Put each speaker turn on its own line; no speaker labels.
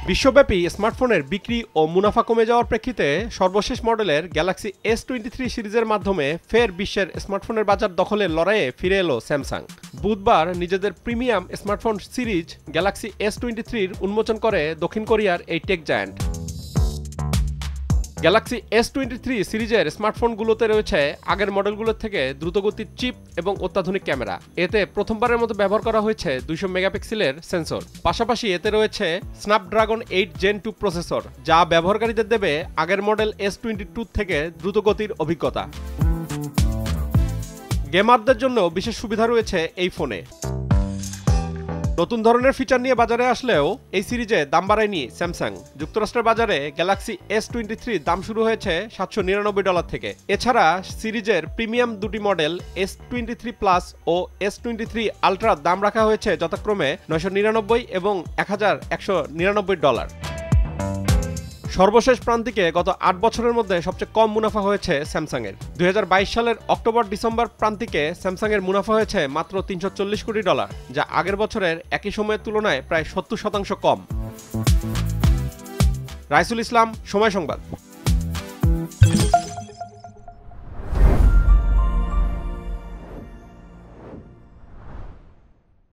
বিশ্বব্যাপী স্মার্টফোনের বিক্রি ও মুনাফা কমে যাওয়ার প্রেক্ষিতে সর্বশেষ মডেলের গ্যালাক্সি S23 সিরিজের মাধ্যমে ফের বিশ্বের স্মার্টফোনের বাজার দখলের লড়াইয়ে ফিরে এলো স্যামসাং। বুধবার নিজেদের premium smartphone series Galaxy S23 উন্মোচন করে দক্ষিণ কোরিয়ার এই টেক জায়ান্ট। গ্যালাক্সি S23 সিরিজের স্মার্টফোনগুলোতে রয়েছে আগের মডেলগুলোর থেকে দ্রুতগতির চিপ এবং অত্যাধুনিক ক্যামেরা। এতে প্রথমবারের মতো ব্যবহার করা হয়েছে 200 মেগাপিক্সেলের সেন্সর। পাশাপাশি এতে রয়েছে স্ন্যাপড্রাগন 8 Gen 2 প্রসেসর, যা ব্যবহারকারীদের দেবে আগের মডেল S22 থেকে দ্রুতগতির অভিজ্ঞতা। গেমারদের জন্য বিশেষ সুবিধা রয়েছে এই ফোনে। নতুন ধরনের ফিচার নিয়ে বাজারে আসলেও এই সিরিজে দাম বাড়ায়নি স্যামসাং। যুক্তরাষ্ট্রের বাজারে গ্যালাক্সি S23 দাম শুরু হয়েছে $799 থেকে। এছাড়া সিরিজের প্রিমিয়াম দুটি মডেল S23 প্লাস ও S23 আলট্রা দাম রাখা হয়েছে যথাক্রমে $999 এবং $1199। সর্বশেষ প্রান্তিকে গত 8 বছরের মধ্যে সবচেয়ে কম মুনাফা হয়েছে স্যামসাংয়ের। 2022 সালের অক্টোবর-ডিসেম্বর প্রান্তিকে স্যামসাংয়ের মুনাফা হয়েছে মাত্র $340 কোটি, যা আগের বছরের একই সময়ের তুলনায় প্রায় 70% কম। রাইসুল ইসলাম, সময় সংবাদ।